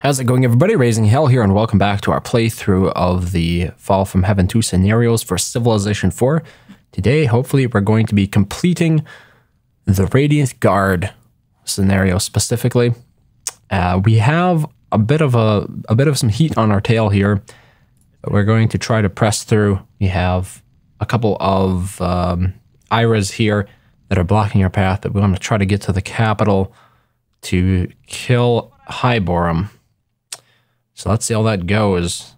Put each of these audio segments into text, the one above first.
How's it going, everybody? RazingHel here, and welcome back to our playthrough of the Fall from Heaven 2 scenarios for Civilization 4. Today, hopefully, we're going to be completing the Radiant Guard scenario specifically. We have a bit of some heat on our tail here. We're going to try to press through. We have a couple of IRAs here that are blocking our path, but we want to try to get to the capital to kill Hyborum. So let's see how that goes.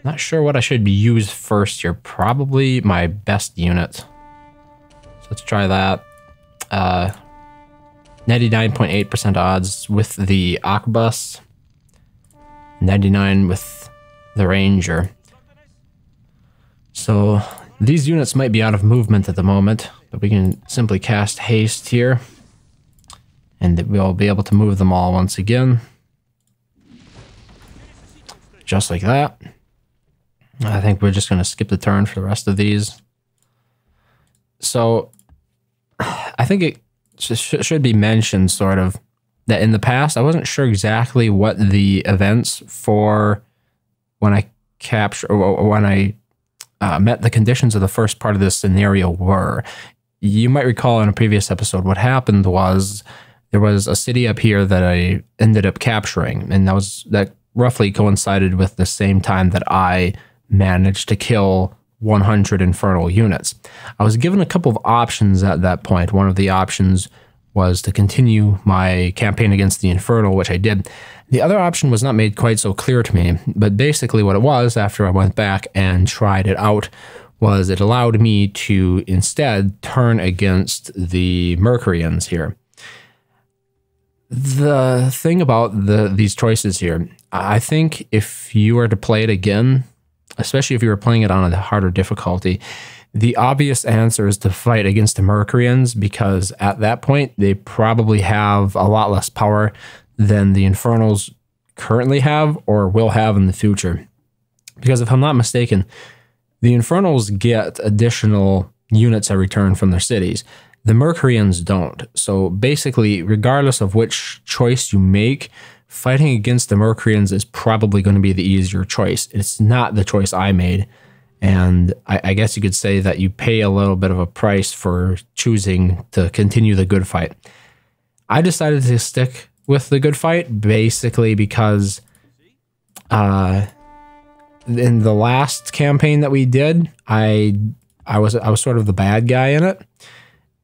Not sure what I should be used first here. Probably my best unit. So let's try that. 99.8% odds with the Arquebus. 99 with the Ranger. So these units might be out of movement at the moment, but we can simply cast haste here. And we'll be able to move them all once again. Just like that. I think we're just going to skip the turn for the rest of these. So, I think it should be mentioned, sort of, that in the past, I wasn't sure exactly what the events for when I met the conditions of the first part of this scenario were. You might recall in a previous episode, what happened was there was a city up here that I ended up capturing, and that roughly coincided with the same time that I managed to kill 100 infernal units. I was given a couple of options at that point. One of the options was to continue my campaign against the infernal, which I did. The other option was not made quite so clear to me, but basically what it was, after I went back and tried it out, was it allowed me to instead turn against the Mercurians here. The thing about these choices here, I think if you were to play it again, especially if you were playing it on a harder difficulty, the obvious answer is to fight against the Mercurians, because at that point, they probably have a lot less power than the Infernals currently have or will have in the future. Because if I'm not mistaken, the Infernals get additional units every turn from their cities. The Mercurians don't. So basically, regardless of which choice you make, fighting against the Mercurians is probably going to be the easier choice. It's not the choice I made. And I guess you could say that you pay a little bit of a price for choosing to continue the good fight. I decided to stick with the good fight basically because in the last campaign that we did, I was sort of the bad guy in it.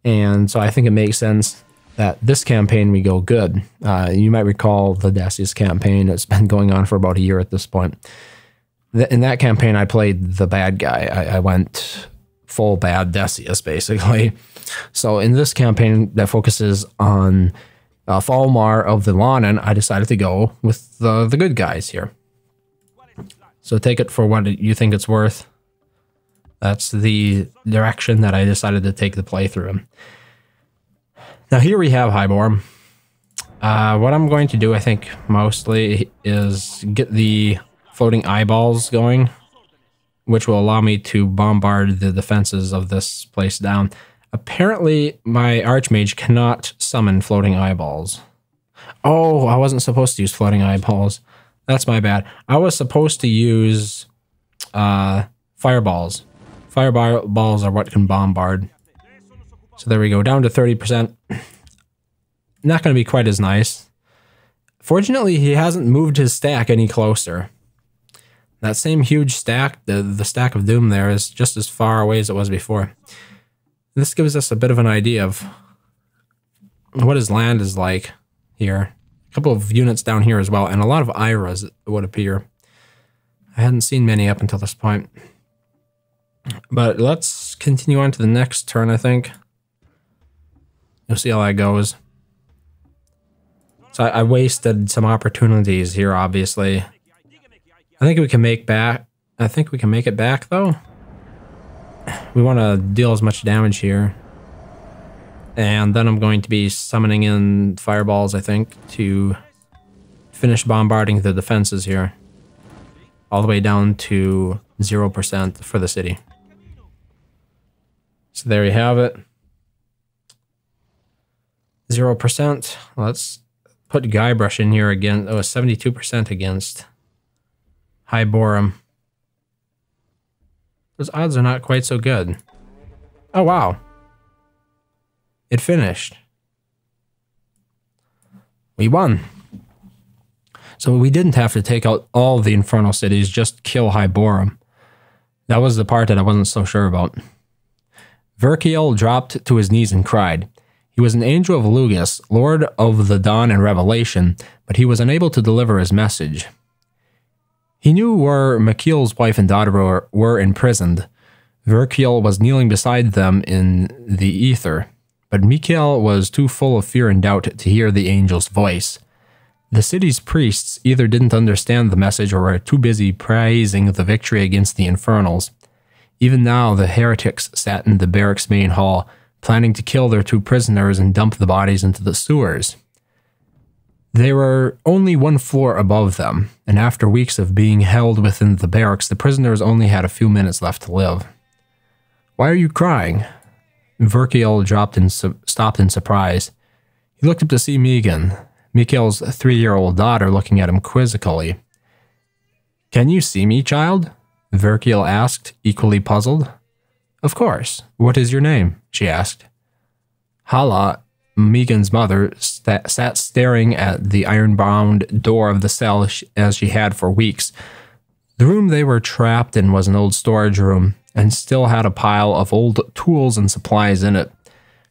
And so I think it makes sense that this campaign we go good. You might recall the Decius campaign. It's been going on for about a year at this point. In that campaign, I played the bad guy. I went full bad Decius, basically. So in this campaign that focuses on Falmar of the Lonan, I decided to go with the good guys here. So take it for what you think it's worth. That's the direction that I decided to take the playthrough in. Now here we have Hyborum. What I'm going to do, I think, mostly is get the floating eyeballs going, which will allow me to bombard the defenses of this place down. Apparently, my Archmage cannot summon floating eyeballs. Oh, I wasn't supposed to use floating eyeballs. That's my bad. I was supposed to use fireballs. Fireballs are what can bombard. So there we go, down to 30%. Not going to be quite as nice. Fortunately, he hasn't moved his stack any closer. That same huge stack, the stack of doom there, is just as far away as it was before. This gives us a bit of an idea of what his land is like here. A couple of units down here as well, and a lot of IRAs, it would appear. I hadn't seen many up until this point. But let's continue on to the next turn, I think. You'll see how that goes. So I wasted some opportunities here, obviously. I think we can make back. I think we can make it back, though. We want to deal as much damage here. And then I'm going to be summoning in fireballs, I think, to finish bombarding the defenses here. All the way down to 0% for the city. So there you have it. 0%. Let's put Guybrush in here again. Oh, 72% against Hyborum. Those odds are not quite so good. Oh, wow. It finished. We won. So we didn't have to take out all the Infernal Cities, just kill Hyborum. That was the part that I wasn't so sure about. Verkiel dropped to his knees and cried. He was an angel of Lugus, Lord of the Dawn and Revelation, but he was unable to deliver his message. He knew where Mikiel's wife and daughter were imprisoned. Verkiel was kneeling beside them in the ether, but Mikiel was too full of fear and doubt to hear the angel's voice. The city's priests either didn't understand the message or were too busy praising the victory against the Infernals. Even now, the heretics sat in the barracks' main hall, planning to kill their 2 prisoners and dump the bodies into the sewers. They were only 1 floor above them, and after weeks of being held within the barracks, the prisoners only had a few minutes left to live. "Why are you crying?" Verkiel stopped in surprise. He looked up to see Megan, Mikiel's 3-year-old daughter, looking at him quizzically. "Can you see me, child?" Verkiel asked, equally puzzled. "Of course. What is your name?" she asked. Hala, Megan's mother, sat staring at the iron-bound door of the cell as she had for weeks. The room they were trapped in was an old storage room, and still had a pile of old tools and supplies in it.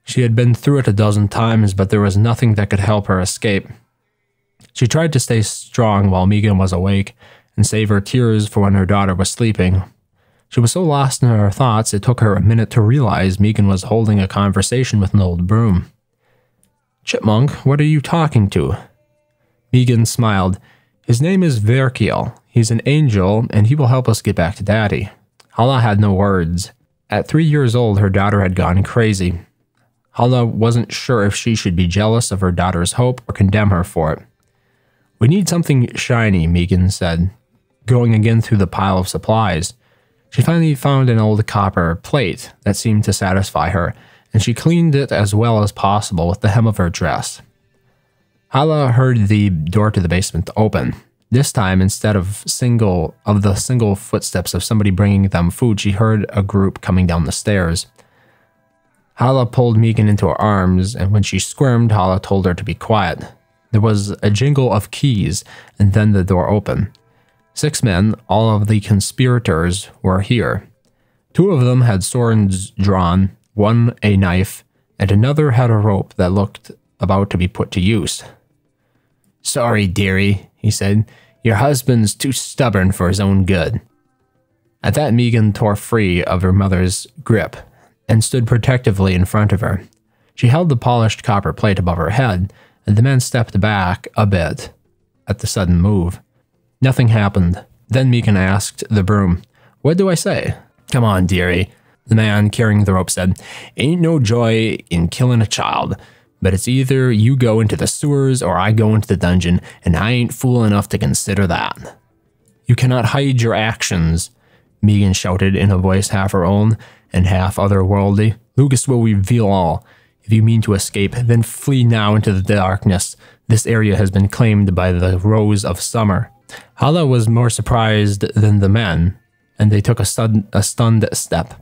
She had been through it a dozen times, but there was nothing that could help her escape. She tried to stay strong while Megan was awake, and save her tears for when her daughter was sleeping. She was so lost in her thoughts, it took her a minute to realize Megan was holding a conversation with an old broom. "Chipmunk, what are you talking to?" Megan smiled. "His name is Verkiel. He's an angel, and he will help us get back to Daddy." Hala had no words. At 3 years old, her daughter had gone crazy. Hala wasn't sure if she should be jealous of her daughter's hope or condemn her for it. "We need something shiny," Megan said, going again through the pile of supplies. She finally found an old copper plate that seemed to satisfy her, and she cleaned it as well as possible with the hem of her dress. Hala heard the door to the basement open. This time, instead of the single footsteps of somebody bringing them food, she heard a group coming down the stairs. Hala pulled Megan into her arms, and when she squirmed, Hala told her to be quiet. There was a jingle of keys, and then the door opened. 6 men, all of the conspirators, were here. 2 of them had swords drawn, 1 a knife, and another had a rope that looked about to be put to use. "Sorry, dearie," he said. "Your husband's too stubborn for his own good." At that, Megan tore free of her mother's grip and stood protectively in front of her. She held the polished copper plate above her head, and the men stepped back a bit at the sudden move. Nothing happened. Then Megan asked the broom, "What do I say?" "Come on, dearie," the man carrying the rope said. "Ain't no joy in killing a child, but it's either you go into the sewers or I go into the dungeon, and I ain't fool enough to consider that." "You cannot hide your actions," Megan shouted in a voice half her own and half otherworldly. "Lugus will reveal all. If you mean to escape, then flee now into the darkness. This area has been claimed by the Rose of Summer." Hala was more surprised than the men, and they took a stunned step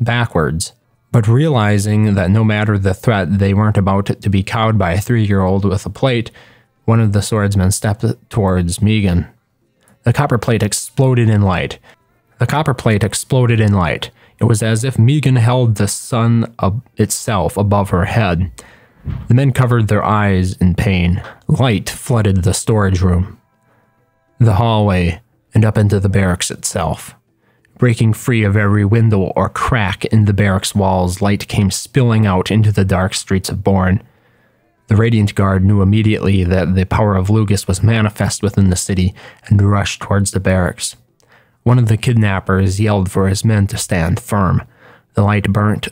backwards. But realizing that no matter the threat, they weren't about to be cowed by a 3-year-old with a plate, one of the swordsmen stepped towards Megan. The copper plate exploded in light. It was as if Megan held the sun itself above her head. The men covered their eyes in pain. Light flooded the storage room, the hallway, and up into the barracks itself. Breaking free of every window or crack in the barracks walls, light came spilling out into the dark streets of Bourne. The Radiant Guard knew immediately that the power of Lugus was manifest within the city and rushed towards the barracks. One of the kidnappers yelled for his men to stand firm. The light burnt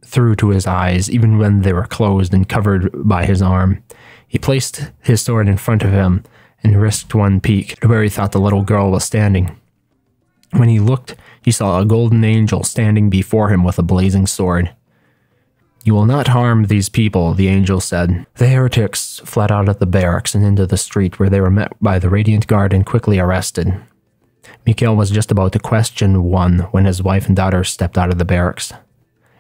through to his eyes, even when they were closed and covered by his arm. He placed his sword in front of him and risked one peek to where he thought the little girl was standing. When he looked, he saw a golden angel standing before him with a blazing sword. "You will not harm these people," the angel said. The heretics fled out of the barracks and into the street, where they were met by the Radiant Guard and quickly arrested. Kael was just about to question one when his wife and daughter stepped out of the barracks.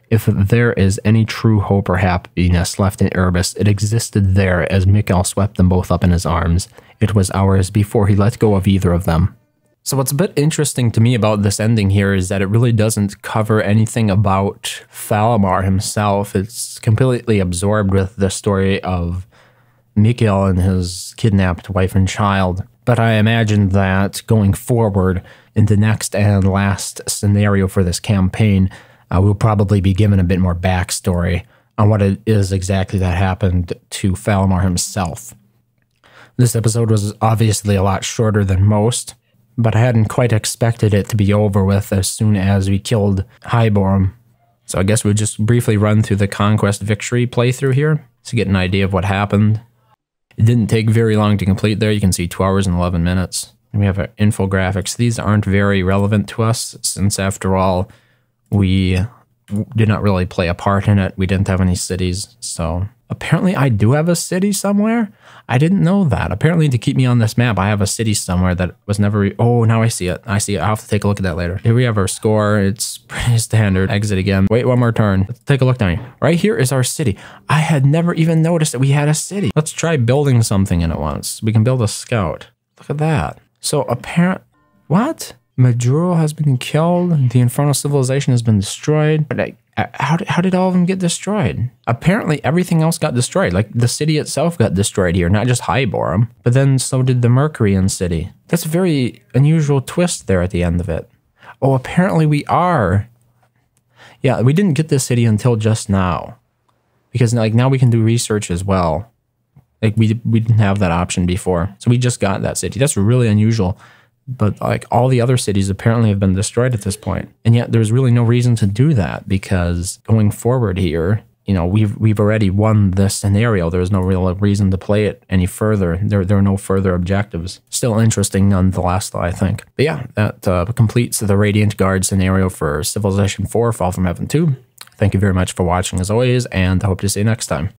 If there is any true hope or happiness left in Erebus, it existed there as Kael swept them both up in his arms. It was hours before he let go of either of them. So what's a bit interesting to me about this ending here is that it really doesn't cover anything about Falamar himself. It's completely absorbed with the story of Kael and his kidnapped wife and child. But I imagine that going forward in the next and last scenario for this campaign, we'll probably be given a bit more backstory on what it is exactly that happened to Falamar himself. This episode was obviously a lot shorter than most, but I hadn't quite expected it to be over with as soon as we killed Highborn. So I guess we'll just briefly run through the Conquest Victory playthrough here to get an idea of what happened. It didn't take very long to complete there. You can see 2 hours and 11 minutes. And we have our infographics. These aren't very relevant to us since, after all, we did not really play a part in it. We didn't have any cities, so apparently I do have a city somewhere. I didn't know that. Apparently, to keep me on this map, I have a city somewhere that was never... Oh, now I see it. I see it. I'll have to take a look at that later. Here we have our score. It's pretty standard. Exit again. Wait one more turn. Let's take a look down here. Right here is our city. I had never even noticed that we had a city. Let's try building something in it once. We can build a scout. Look at that. So apparent... What? Majuro has been killed. The Infernal Civilization has been destroyed. But how did all of them get destroyed? Apparently, everything else got destroyed. Like, the city itself got destroyed here, not just Highborn, but then so did the Mercuryan city. That's a very unusual twist there at the end of it. Oh, apparently we are. Yeah, we didn't get this city until just now. Because, like, now we can do research as well. Like, we didn't have that option before. So we just got that city. That's really unusual. But like all the other cities apparently have been destroyed at this point. And yet there's really no reason to do that, because going forward here, you know, we've already won this scenario. There's no real reason to play it any further. There are no further objectives. Still interesting nonetheless, though, I think. But yeah, that completes the Radiant Guard scenario for Civilization 4, Fall from Heaven 2. Thank you very much for watching as always, and I hope to see you next time.